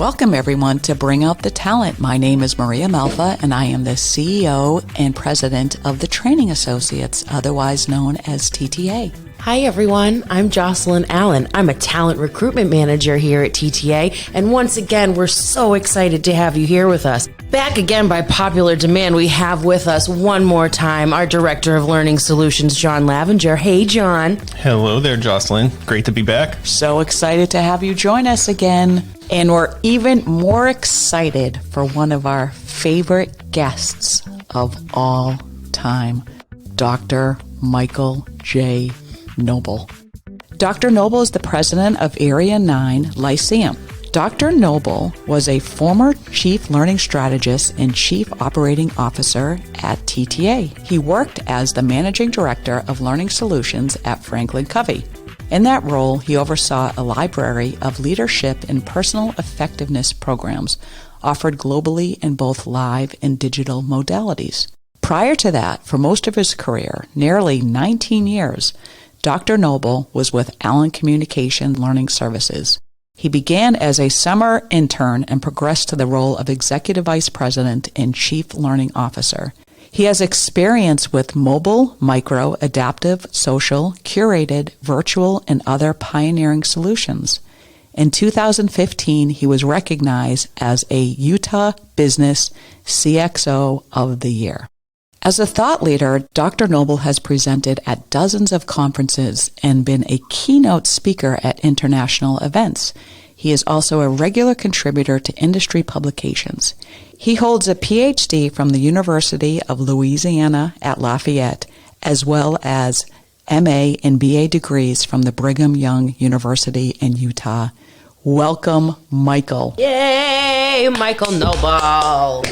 Welcome, everyone, to Bring Out the Talent. My name is Maria Malfa, and I am the CEO and President of the Training Associates, otherwise known as TTA. Hi, everyone. I'm Jocelyn Allen. I'm a talent recruitment manager here at TTA. And once again, we're so excited to have you here with us. Back again by popular demand, we have with us one more time our Director of Learning Solutions, John Lavenger. Hey, John. Hello there, Jocelyn. Great to be back. So excited to have you join us again. And we're even more excited for one of our favorite guests of all time, Dr. Michael J. Noble. Dr. Noble is the president of Area9 Lyceum. Dr. Noble was a former chief learning strategist and chief operating officer at TTA. He worked as the managing director of learning solutions at Franklin Covey. In that role, he oversaw a library of leadership and personal effectiveness programs offered globally in both live and digital modalities. Prior to that, for most of his career, nearly 19 years, Dr. Noble was with Allen Communication Learning Services. He began as a summer intern and progressed to the role of Executive Vice President and Chief Learning Officer. He has experience with mobile, micro, adaptive, social, curated, virtual, and other pioneering solutions. In 2015, he was recognized as a Utah Business CXO of the Year. As a thought leader, Dr. Noble has presented at dozens of conferences and been a keynote speaker at international events. He is also a regular contributor to industry publications. He holds a PhD from the University of Louisiana at Lafayette, as well as MA and BA degrees from the Brigham Young University in Utah. Welcome, Michael. Yay, Michael Noble.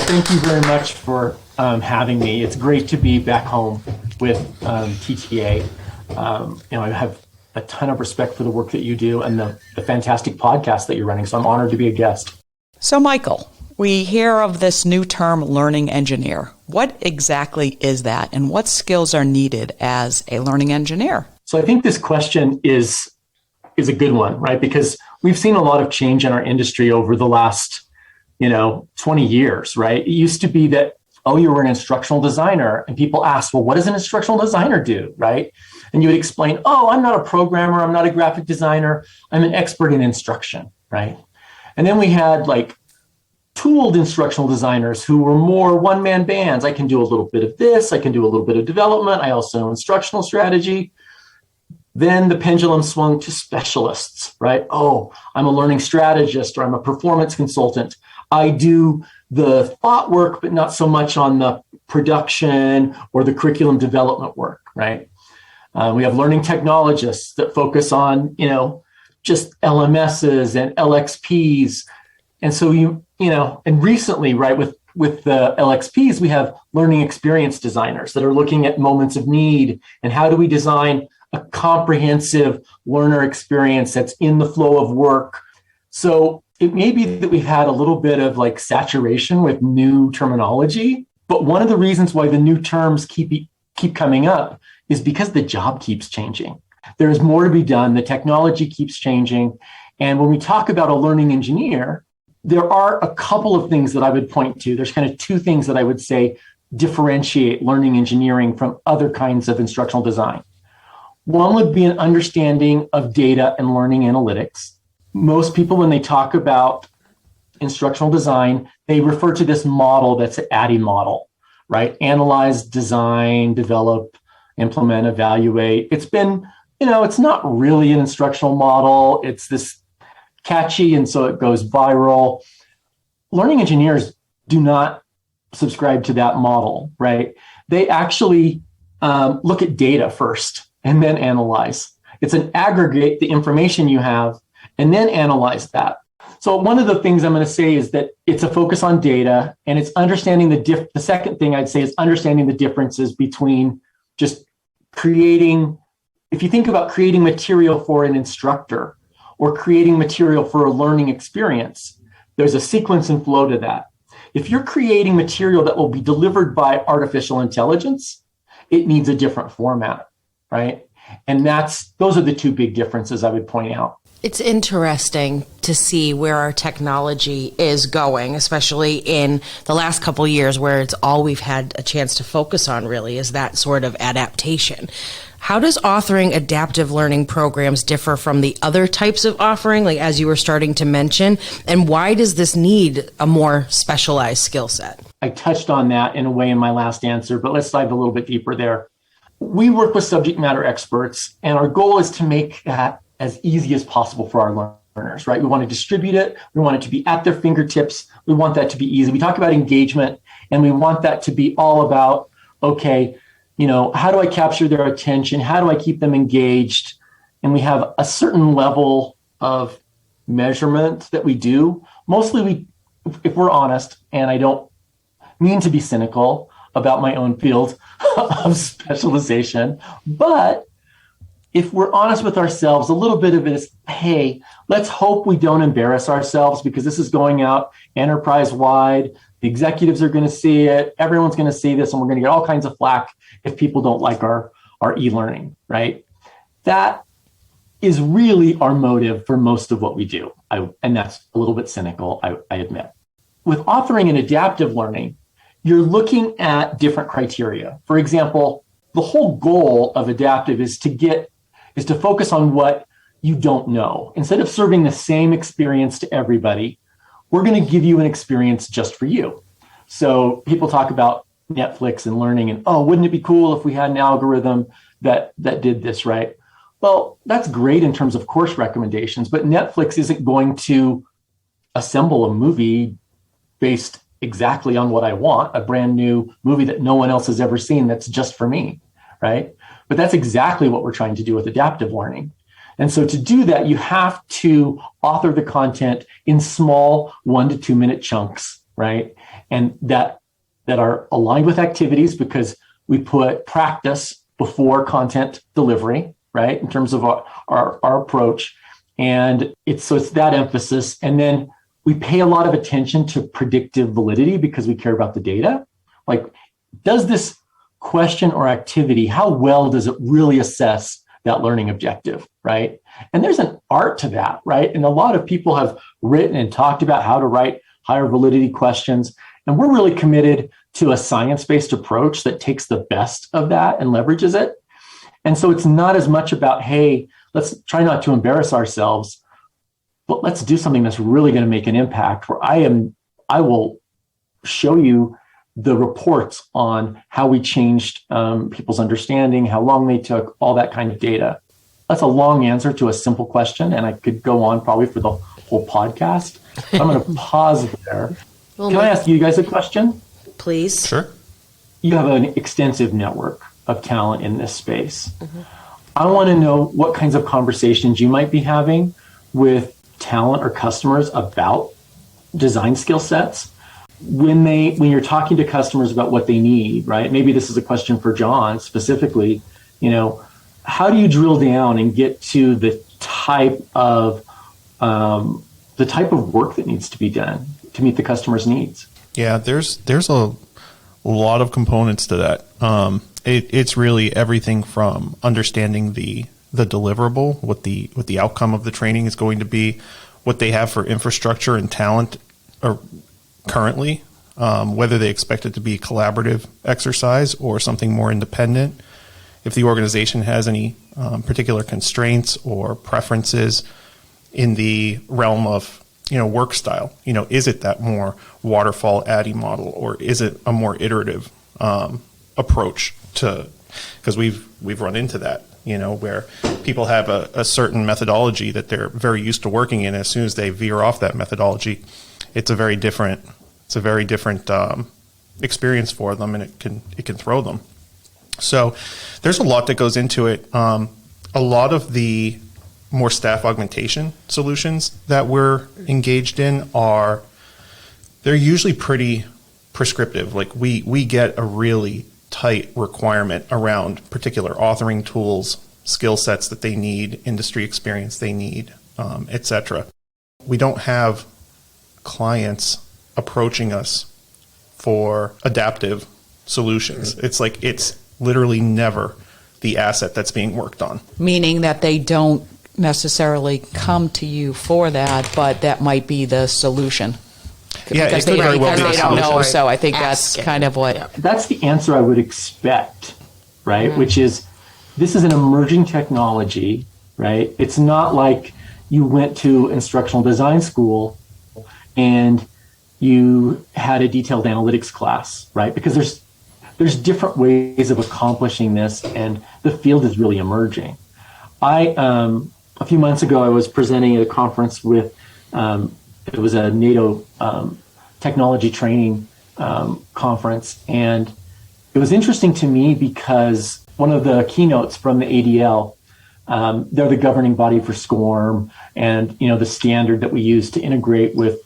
Thank you very much for having me. It's great to be back home with TTA. I have a ton of respect for the work that you do and the fantastic podcast that you're running, so I'm honored to be a guest. So, Michael, we hear of this new term, learning engineer. What exactly is that, and what skills are needed as a learning engineer? So I think this question is a good one, right? Because we've seen a lot of change in our industry over the last 20 years, right? It used to be that, you were an instructional designer, and people asked, well, what does an instructional designer do, right? And you would explain, I'm not a programmer, I'm not a graphic designer, I'm an expert in instruction, right? And then we had tooled instructional designers who were more one-man bands. I can do a little bit of this, I can do a little bit of development, I also know instructional strategy. Then the pendulum swung to specialists, right? I'm a learning strategist, or I'm a performance consultant. I do the thought work, but not so much on the production or the curriculum development work, right? We have learning technologists that focus on, just LMSs and LXPs. And so and recently, right, with the LXPs, we have learning experience designers that are looking at moments of need and how do we design a comprehensive learner experience that's in the flow of work. So it may be that we've had a little bit of saturation with new terminology, but one of the reasons why the new terms keep coming up is because the job keeps changing. There is more to be done. The technology keeps changing. And when we talk about a learning engineer, there are a couple of things that I would point to. There's kind of two things that I would say differentiate learning engineering from other kinds of instructional design. One would be an understanding of data and learning analytics. Most people, when they talk about instructional design, they refer to this model that's an ADDIE model, right? Analyze, design, develop, implement, evaluate. It's been, it's not really an instructional model. It's this catchy, and so it goes viral. Learning engineers do not subscribe to that model, right? They actually look at data first and then analyze. It's an aggregate the information you have and then analyze that. So one of the things I'm going to say is that it's a focus on data, and it's understanding the second thing I'd say is understanding the differences between just creating, if you think about creating material for an instructor or creating material for a learning experience, there's a sequence and flow to that. If you're creating material that will be delivered by artificial intelligence, it needs a different format, right? And those are the two big differences I would point out. It's interesting to see where our technology is going, especially in the last couple of years where it's all we've had a chance to focus on really is that sort of adaptation. How does authoring adaptive learning programs differ from the other types of offering, like as you were starting to mention, and why does this need a more specialized skill set? I touched on that in a way in my last answer, but let's dive a little bit deeper there. We work with subject matter experts, and our goal is to make that as easy as possible for our learners, right? We want to distribute it. We want it to be at their fingertips. We want that to be easy. We talk about engagement, and we want that to be all about, okay, how do I capture their attention? How do I keep them engaged? And we have a certain level of measurement that we do. Mostly if we're honest, and I don't mean to be cynical about my own field of specialization, but if we're honest with ourselves, a little bit of it is, hey, let's hope we don't embarrass ourselves because this is going out enterprise-wide. The executives are going to see it. Everyone's going to see this, and we're going to get all kinds of flack if people don't like our e-learning, right? That is really our motive for most of what we do. And that's a little bit cynical, I admit. With authoring and adaptive learning, you're looking at different criteria. For example, the whole goal of adaptive is to focus on what you don't know. Instead of serving the same experience to everybody, we're going to give you an experience just for you. So people talk about Netflix and learning and, oh, wouldn't it be cool if we had an algorithm that did this, right? Well, that's great in terms of course recommendations, but Netflix isn't going to assemble a movie based exactly on what I want, a brand new movie that no one else has ever seen that's just for me, right? But that's exactly what we're trying to do with adaptive learning. And so to do that, you have to author the content in small 1 to 2 minute chunks, right? And that are aligned with activities because we put practice before content delivery, right? In terms of our approach. And it's that emphasis. And then we pay a lot of attention to predictive validity because we care about the data. Like, does this question or activity, how well does it really assess that learning objective, right? And there's an art to that, right? And a lot of people have written and talked about how to write higher validity questions. And we're really committed to a science-based approach that takes the best of that and leverages it. And so it's not as much about, hey, let's try not to embarrass ourselves, but let's do something that's really going to make an impact where I will show you the reports on how we changed people's understanding, how long they took, all that kind of data. That's a long answer to a simple question, and I could go on probably for the whole podcast. But I'm going to pause there. Well, can I ask you guys a question? Please. Sure. You have an extensive network of talent in this space. Mm-hmm. I want to know what kinds of conversations you might be having with talent or customers about design skill sets. When you're talking to customers about what they need, right? Maybe this is a question for John specifically, how do you drill down and get to the type of work that needs to be done to meet the customer's needs? Yeah, there's a lot of components to that. It's really everything from understanding the deliverable, what the outcome of the training is going to be, what they have for infrastructure and talent or currently, whether they expect it to be a collaborative exercise or something more independent, if the organization has any particular constraints or preferences in the realm of work style. Is it that more waterfall ADDIE model, or is it a more iterative approach to? Because we've run into that, where people have a certain methodology that they're very used to working in. As soon as they veer off that methodology, it's a very different experience for them, and it can throw them. So there's a lot that goes into it. A lot of the more staff augmentation solutions that we're engaged in they're usually pretty prescriptive. Like we get a really tight requirement around particular authoring tools, skill sets that they need, industry experience they need, etc. We don't have clients approaching us for adaptive solutions. It's literally never the asset that's being worked on. Meaning that they don't necessarily come to you for that, but that might be the solution. Yeah, Because it could very well be they the don't know, solution. so I think that's kind of what... That's the answer I would expect, right? Which is, this is an emerging technology, right? It's not like you went to instructional design school and you had a detailed analytics class, right? Because there's different ways of accomplishing this, and the field is really emerging. A few months ago, I was presenting at a conference with, it was a NATO technology training conference, and it was interesting to me because one of the keynotes from the ADL, they're the governing body for SCORM, and the standard that we use to integrate with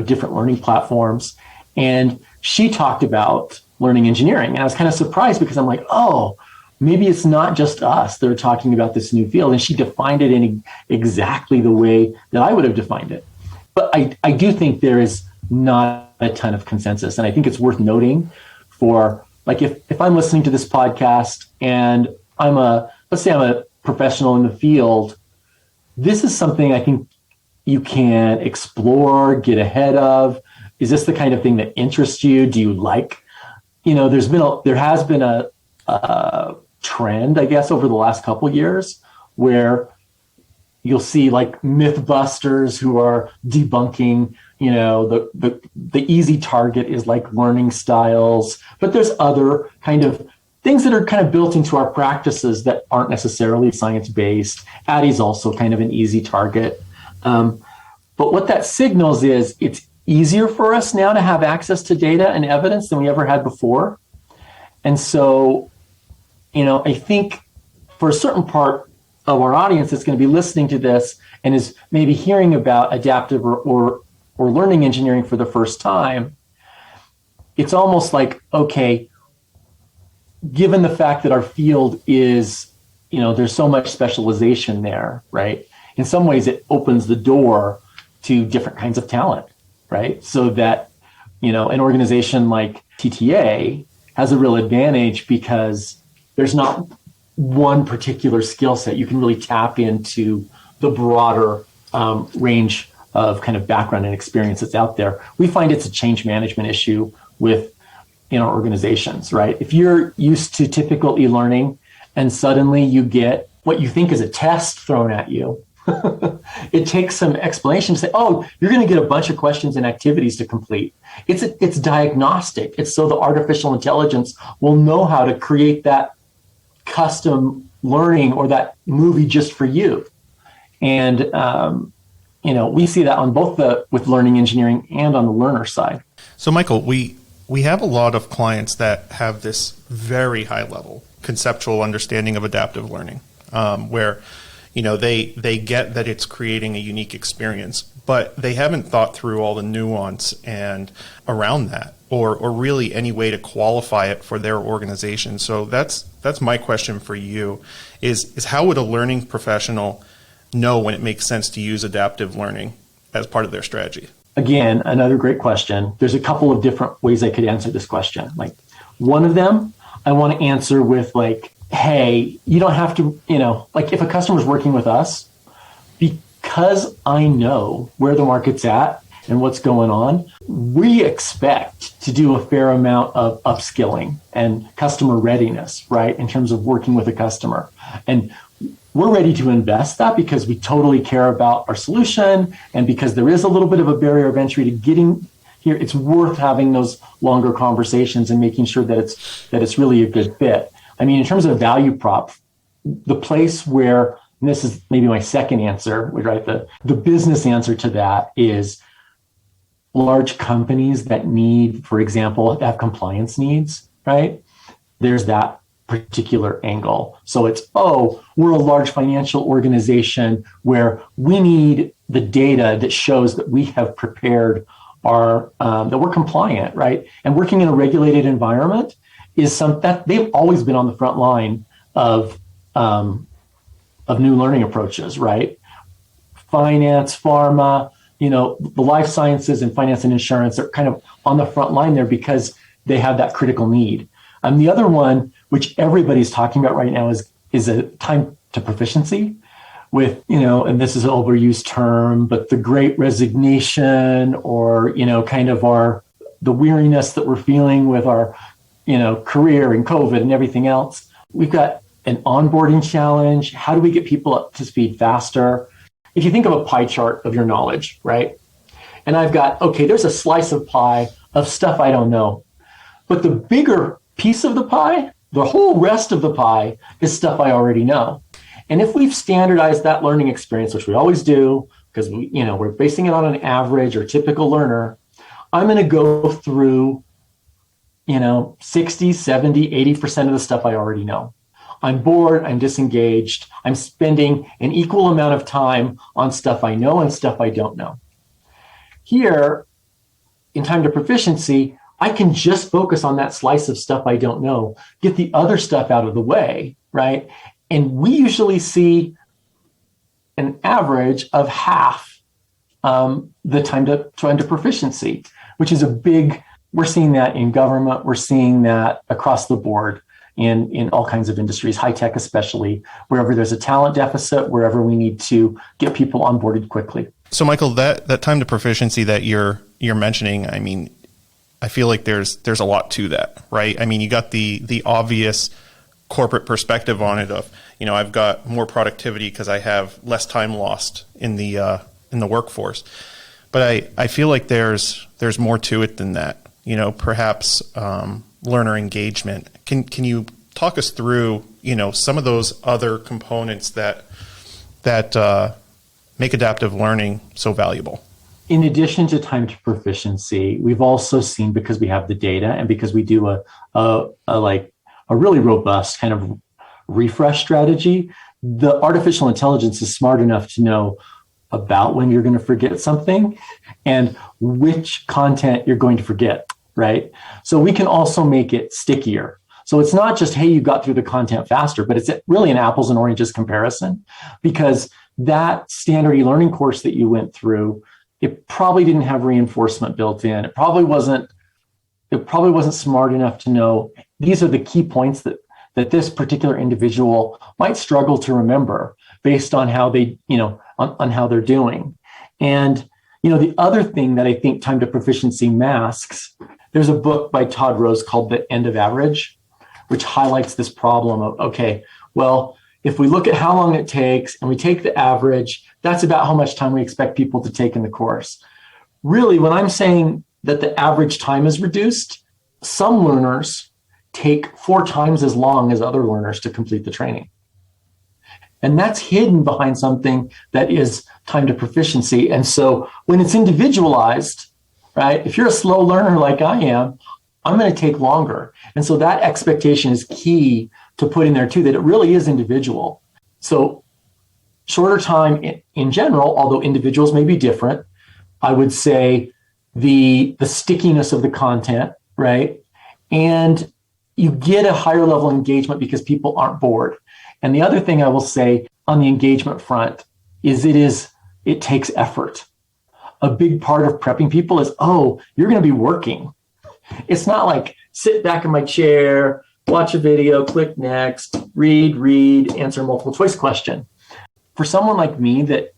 different learning platforms. And she talked about learning engineering, and I was kind of surprised because I'm like, oh, maybe it's not just us that are talking about this new field. And she defined it in exactly the way that I would have defined it. But I do think there is not a ton of consensus. And I think it's worth noting for, like, if I'm listening to this podcast and let's say I'm a professional in the field, this is something I think you can explore, get ahead of. Is this the kind of thing that interests you? Do you like, there has been a trend, I guess, over the last couple of years where you'll see like Mythbusters who are debunking, the easy target is like learning styles, but there's other kind of things that are kind of built into our practices that aren't necessarily science-based. Addie's also kind of an easy target. But what that signals is it's easier for us now to have access to data and evidence than we ever had before. And so, I think for a certain part of our audience that's going to be listening to this and is maybe hearing about adaptive or learning engineering for the first time, it's almost like, okay, given the fact that our field is, there's so much specialization there, right? In some ways, it opens the door to different kinds of talent, right? So that, an organization like TTA has a real advantage because there's not one particular skill set. You can really tap into the broader range of kind of background and experience that's out there. We find it's a change management issue in our organizations, right? If you're used to typical e-learning and suddenly you get what you think is a test thrown at you, it takes some explanation to say, oh, you're going to get a bunch of questions and activities to complete. It's diagnostic. It's so the artificial intelligence will know how to create that custom learning or that movie just for you. And, we see that on both with learning engineering and on the learner side. So Michael, we have a lot of clients that have this very high level conceptual understanding of adaptive learning, where they get that it's creating a unique experience, but they haven't thought through all the nuance and around that, or really any way to qualify it for their organization. So that's my question for you is how would a learning professional know when it makes sense to use adaptive learning as part of their strategy? Again, another great question. There's a couple of different ways I could answer this question. Like, one of them I want to answer with like, hey, you don't have to, like if a customer's working with us, because I know where the market's at and what's going on, we expect to do a fair amount of upskilling and customer readiness, right? In terms of working with a customer. And we're ready to invest that because we totally care about our solution. And because there is a little bit of a barrier of entry to getting here, it's worth having those longer conversations and making sure that it's really a good fit. I mean, in terms of value prop, the place where, and this is maybe my second answer, right? The business answer to that is large companies that need, for example, have compliance needs, right? There's that particular angle. So it's, we're a large financial organization where we need the data that shows that we have prepared that we're compliant, right? And working in a regulated environment is something that they've always been on the front line of new learning approaches, right? Finance, pharma, the life sciences and finance and insurance are kind of on the front line there because they have that critical need. The other one, which everybody's talking about right now, is a time to proficiency, with, and this is an overused term, but the great resignation, or, kind of the weariness that we're feeling with our, career and COVID and everything else. We've got an onboarding challenge. How do we get people up to speed faster? If you think of a pie chart of your knowledge, right? And I've got, okay, there's a slice of pie of stuff I don't know. But the bigger piece of the pie, the whole rest of the pie, is stuff I already know. And if we've standardized that learning experience, which we always do, because we're basing it on an average or typical learner, I'm going to go through, 60, 70, 80% of the stuff I already know. I'm bored, I'm disengaged, I'm spending an equal amount of time on stuff I know and stuff I don't know. Here, in time to proficiency, I can just focus on that slice of stuff I don't know, get the other stuff out of the way, right? And we usually see an average of half the time to proficiency, which is we're seeing that in government, we're seeing that across the board in all kinds of industries, high tech especially, wherever there's a talent deficit, wherever we need to get people onboarded quickly. So Michael, that time to proficiency that you're mentioning, I mean, I feel like there's a lot to that, right? I mean, you got the obvious corporate perspective on it of, I've got more productivity because I have less time lost in the workforce. But I feel like there's more to it than that. Perhaps learner engagement. Can you talk us through, some of those other components that make adaptive learning so valuable? In addition to time to proficiency, we've also seen, because we have the data and because we do a really robust kind of refresh strategy, the artificial intelligence is smart enough to know about when you're going to forget something and which content you're going to forget, right? So we can also make it stickier. So it's not just, hey, you got through the content faster, but it's really an apples and oranges comparison, because that standard e-learning course that you went through, it probably didn't have reinforcement built in. It probably wasn't smart enough to know these are the key points that this particular individual might struggle to remember based on how they, on how they're doing. And, the other thing that I think time to proficiency masks, there's a book by Todd Rose called The End of Average, which highlights this problem of, okay, well, if we look at how long it takes and we take the average, that's about how much time we expect people to take in the course. Really, when I'm saying that the average time is reduced, some learners take 4 times as long as other learners to complete the training. And that's hidden behind something that is time to proficiency. And so when it's individualized, right, if you're a slow learner like I am, I'm going to take longer. And so that expectation is key to put in there too, that it really is individual. So shorter time in general, although individuals may be different, I would say the stickiness of the content, right? And you get a higher level of engagement because people aren't bored. And the other thing I will say on the engagement front is it takes effort. A big part of prepping people is, you're going to be working. It's not like sit back in my chair, watch a video, click next, read, answer a multiple choice question. For someone like me that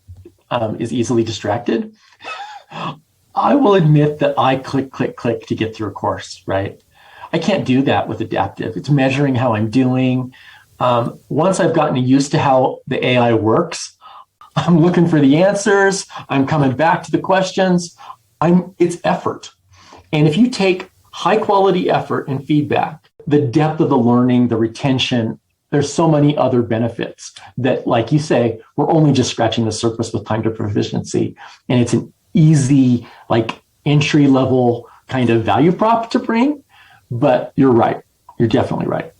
is easily distracted, I will admit that I click to get through a course, right? I can't do that with adaptive. It's measuring how I'm doing. Once I've gotten used to how the AI works, I'm looking for the answers. I'm coming back to the questions. It's effort. And if you take high quality effort and feedback, the depth of the learning, the retention, there's so many other benefits that, like you say, we're only just scratching the surface with time to proficiency. And it's an easy, entry level kind of value prop to bring. But you're right. You're definitely right.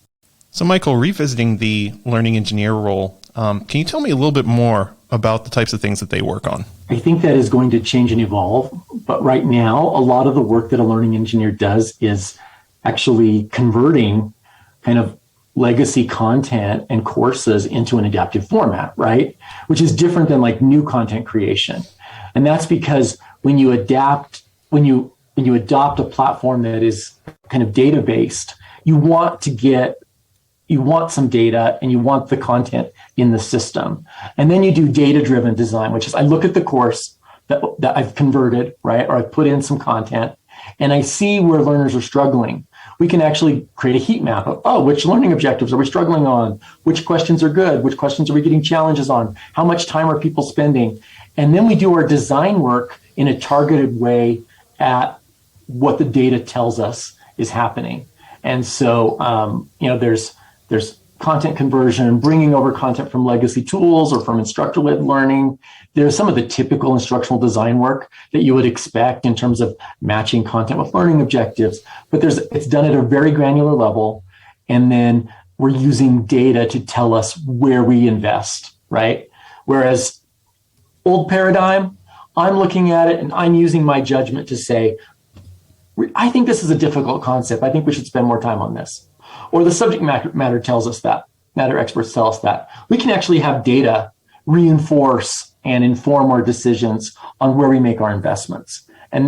So Michael, revisiting the learning engineer role, can you tell me a little bit more about the types of things that they work on? I think that is going to change and evolve. But right now, a lot of the work that a learning engineer does is actually converting kind of legacy content and courses into an adaptive format, right? Which is different than new content creation. And that's because when you adopt a platform that is kind of data-based, you want to get you want some data and you want the content in the system. And then you do data-driven design, which is I look at the course that I've converted, right? Or I've put in some content and I see where learners are struggling. We can actually create a heat map of, which learning objectives are we struggling on? Which questions are good? Which questions are we getting challenges on? How much time are people spending? And then we do our design work in a targeted way at what the data tells us is happening. And so, there's content conversion, bringing over content from legacy tools or from instructor-led learning. There's some of the typical instructional design work that you would expect in terms of matching content with learning objectives, but it's done at a very granular level. And then we're using data to tell us where we invest, right? Whereas old paradigm, I'm looking at it and I'm using my judgment to say, I think this is a difficult concept. I think we should spend more time on this. Or the subject matter tells us that, matter experts tell us that. We can actually have data reinforce and inform our decisions on where we make our investments. And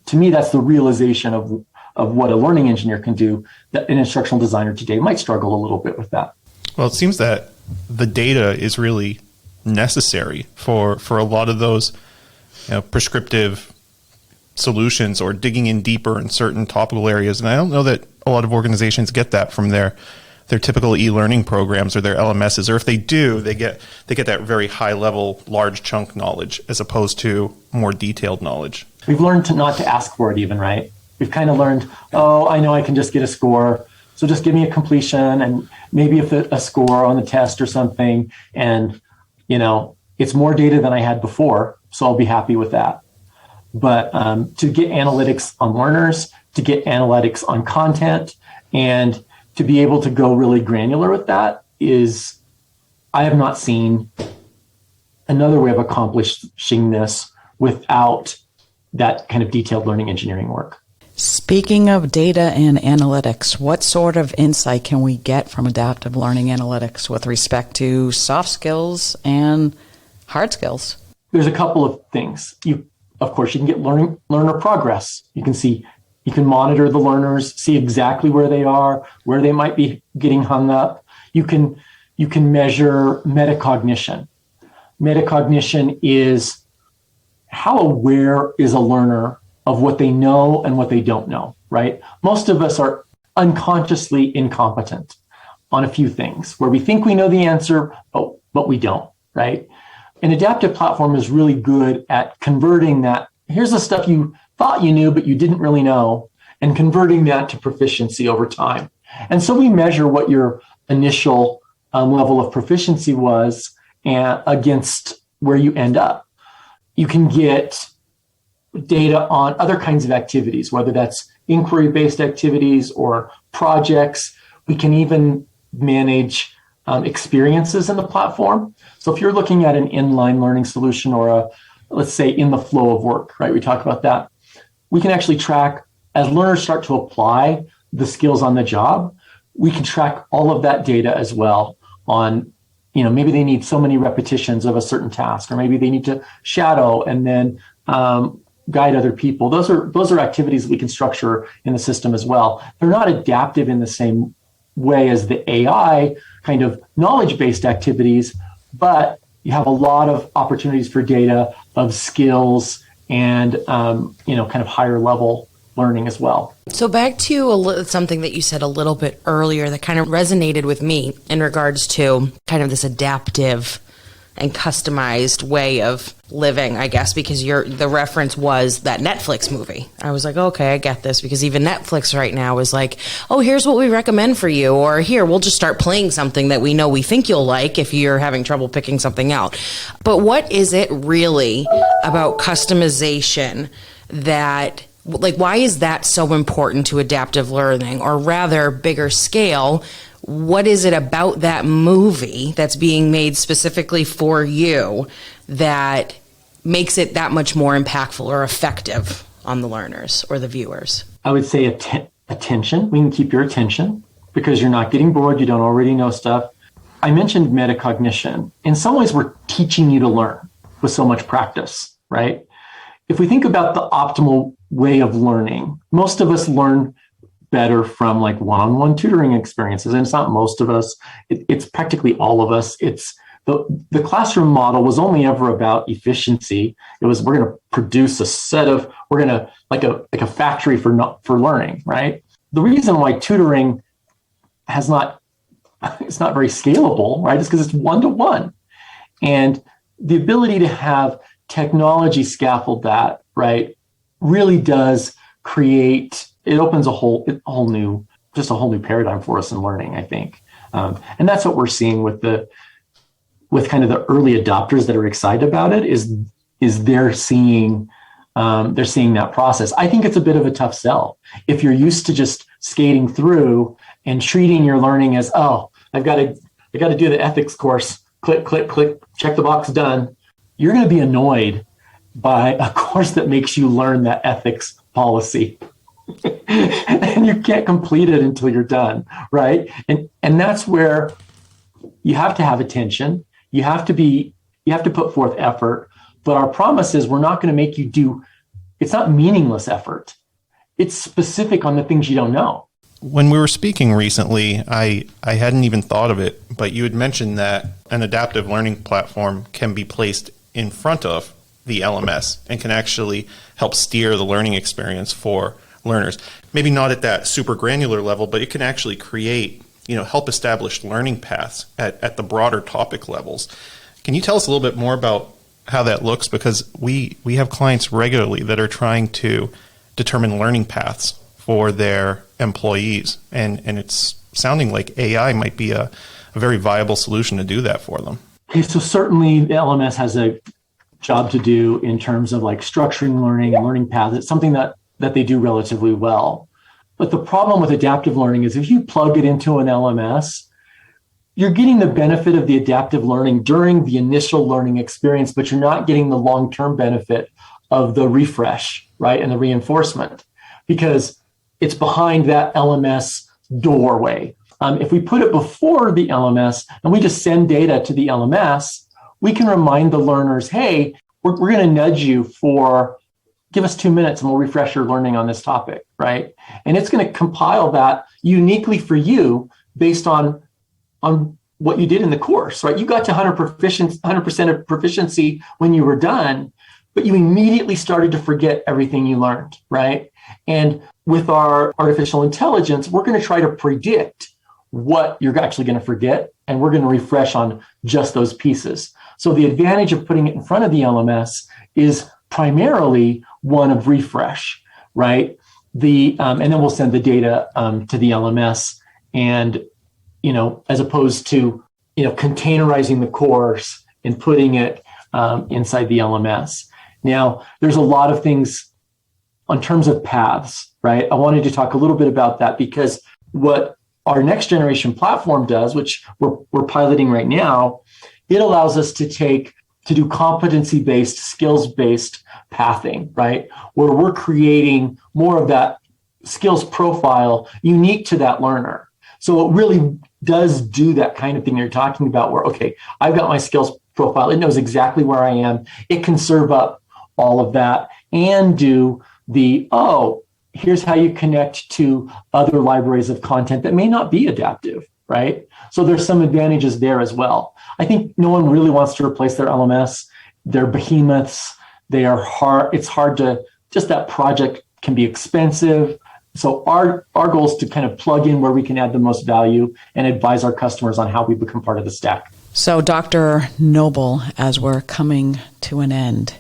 to me, that's the realization of what a learning engineer can do that an instructional designer today might struggle a little bit with that. Well, it seems that the data is really necessary for a lot of those prescriptive solutions or digging in deeper in certain topical areas. And I don't know that a lot of organizations get that from their typical e-learning programs or their LMSs, or if they do, they get that very high level, large chunk knowledge as opposed to more detailed knowledge. We've learned not to ask for it even, right? We've kind of learned, I know I can just get a score. So just give me a completion and maybe if a score on the test or something. And, it's more data than I had before. So I'll be happy with that. But to get analytics on learners, to get analytics on content, and to be able to go really granular with that I have not seen another way of accomplishing this without that kind of detailed learning engineering work. Speaking of data and analytics, what sort of insight can we get from adaptive learning analytics with respect to soft skills and hard skills? There's a couple of things. Of course, you can get learner progress. You can monitor the learners, see exactly where they are, where they might be getting hung up. You can measure metacognition. Metacognition is how aware is a learner of what they know and what they don't know, right? Most of us are unconsciously incompetent on a few things where we think we know the answer, but we don't, right? An adaptive platform is really good at converting that. Here's the stuff you thought you knew, but you didn't really know, and converting that to proficiency over time. And so we measure what your initial level of proficiency was against where you end up. You can get data on other kinds of activities, whether that's inquiry-based activities or projects. We can even manage experiences in the platform. So if you're looking at an inline learning solution or let's say in the flow of work, right? We talk about that. We can actually track as learners start to apply the skills on the job. We can track all of that data as well on, maybe they need so many repetitions of a certain task, or maybe they need to shadow and then guide other people. Those are activities that we can structure in the system as well. They're not adaptive in the same way as the AI kind of knowledge-based activities, but you have a lot of opportunities for data of skills and, kind of higher level learning as well. So back to something that you said a little bit earlier that kind of resonated with me in regards to kind of this adaptive and customized way of living, I guess, because the reference was that Netflix movie. I was like, okay, I get this, because even Netflix right now is like, oh, here's what we recommend for you, or here, we'll just start playing something that we know we think you'll like if you're having trouble picking something out. But what is it really about customization that, why is that so important to adaptive learning, or rather, bigger scale? What is it about that movie that's being made specifically for you that makes it that much more impactful or effective on the learners or the viewers? I would say attention. We can keep your attention because you're not getting bored. You don't already know stuff. I mentioned metacognition. In some ways, we're teaching you to learn with so much practice, right? If we think about the optimal way of learning, most of us learn better from like one-on-one tutoring experiences. And it's not most of us, it's practically all of us. It's the classroom model was only ever about efficiency. It was, we're going to produce a set of, we're going to like a factory for learning, right? The reason why tutoring it's not very scalable, right? Is because it's one-to-one. And the ability to have technology scaffold that, right, really does create, it opens a whole new paradigm for us in learning, I think. And that's what we're seeing with kind of the early adopters that are excited about it is they're seeing that process. I think it's a bit of a tough sell. If you're used to just skating through and treating your learning as, oh, I got to do the ethics course, click, click, click, check the box, done. You're going to be annoyed by a course that makes you learn that ethics policy. And you can't complete it until you're done, right? And that's where you have to have attention. You have to put forth effort. But our promise is we're not going to make you do, it's not meaningless effort. It's specific on the things you don't know. When we were speaking recently, I hadn't even thought of it, but you had mentioned that an adaptive learning platform can be placed in front of the LMS and can actually help steer the learning experience for learners. Maybe not at that super granular level, but it can actually create, help establish learning paths at the broader topic levels. Can you tell us a little bit more about how that looks? Because we have clients regularly that are trying to determine learning paths for their employees. And it's sounding like AI might be a very viable solution to do that for them. Okay, so certainly the LMS has a job to do in terms of like structuring learning and learning paths. It's something that they do relatively well. But the problem with adaptive learning is if you plug it into an LMS, you're getting the benefit of the adaptive learning during the initial learning experience, but you're not getting the long-term benefit of the refresh, right, and the reinforcement, because it's behind that LMS doorway. If we put it before the LMS and we just send data to the LMS, we can remind the learners, hey, we're going to nudge you give us 2 minutes and we'll refresh your learning on this topic, right? And it's going to compile that uniquely for you based on what you did in the course, right? You got to 100% of proficiency when you were done, but you immediately started to forget everything you learned, right? And with our artificial intelligence, we're going to try to predict what you're actually going to forget, and we're going to refresh on just those pieces. So the advantage of putting it in front of the LMS is primarily one of refresh, right? And then we'll send the data to the LMS, and as opposed to containerizing the course and putting it inside the LMS. Now, there's a lot of things in terms of paths, right? I wanted to talk a little bit about that because what our next generation platform does, which we're piloting right now, it allows us to do competency-based, skills-based pathing, right? Where we're creating more of that skills profile unique to that learner. So it really does do that kind of thing you're talking about where, okay, I've got my skills profile. It knows exactly where I am. It can serve up all of that and do here's how you connect to other libraries of content that may not be adaptive, right? So there's some advantages there as well. I think no one really wants to replace their LMS. They're behemoths. They are hard. It's hard that project can be expensive. So our goal is to kind of plug in where we can add the most value and advise our customers on how we become part of the stack. So Dr. Noble, as we're coming to an end,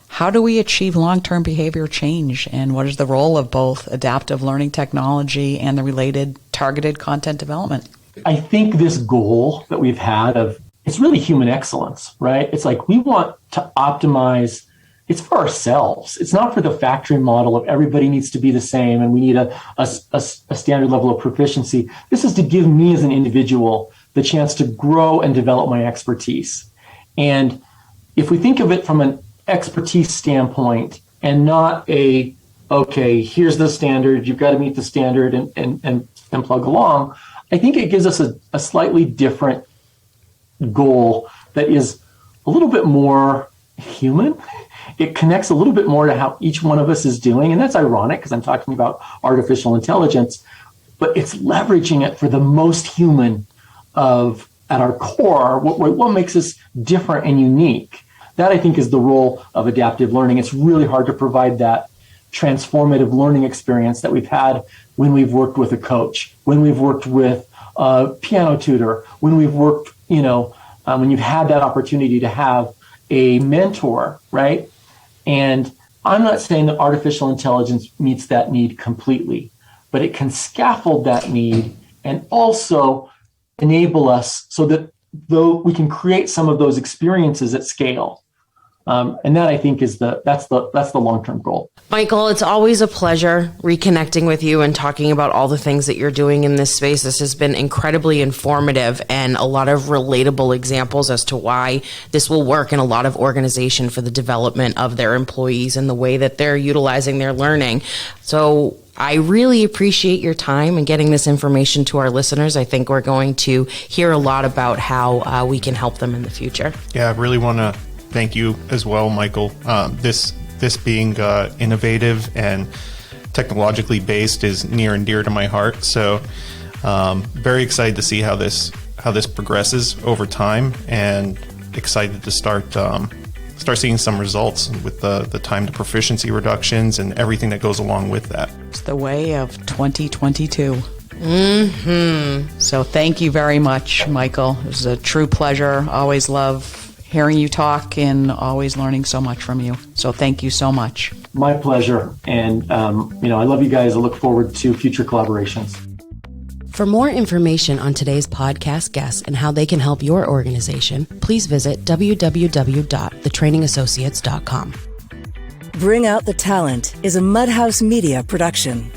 how do we achieve long-term behavior change, and what is the role of both adaptive learning technology and the related targeted content development? I think this goal that we've had it's really human excellence, right? It's like we want to optimize, it's for ourselves. It's not for the factory model of everybody needs to be the same and we need a standard level of proficiency. This is to give me as an individual the chance to grow and develop my expertise. And if we think of it from an expertise standpoint and not here's the standard, you've got to meet the standard and plug along, I think it gives us a slightly different goal that is a little bit more human it connects a little bit more to how each one of us is doing. And that's ironic because I'm talking about artificial intelligence, but it's leveraging it for the most human of, at our core, what makes us different and unique. That, I think, is the role of adaptive learning. It's really hard to provide that transformative learning experience that we've had when we've worked with a coach, when we've worked with a piano tutor, when we've worked, when you've had that opportunity to have a mentor, right? And I'm not saying that artificial intelligence meets that need completely, but it can scaffold that need and also enable us so that though we can create some of those experiences at scale. And that, I think, is that's the long-term goal. Michael, it's always a pleasure reconnecting with you and talking about all the things that you're doing in this space. This has been incredibly informative and a lot of relatable examples as to why this will work in a lot of organization for the development of their employees and the way that they're utilizing their learning. So I really appreciate your time and getting this information to our listeners. I think we're going to hear a lot about how we can help them in the future. Yeah, I really want to thank you as well, Michael. This being innovative and technologically based is near and dear to my heart. So very excited to see how this progresses over time, and excited to start seeing some results with the time to proficiency reductions and everything that goes along with that. It's the way of 2022. Mm-hmm. So thank you very much, Michael. It was a true pleasure. Always love hearing you talk and always learning so much from you. So thank you so much. My pleasure. And, I love you guys. I look forward to future collaborations. For more information on today's podcast guests and how they can help your organization, please visit www.thetrainingassociates.com. Bring Out the Talent is a Mudhouse Media production.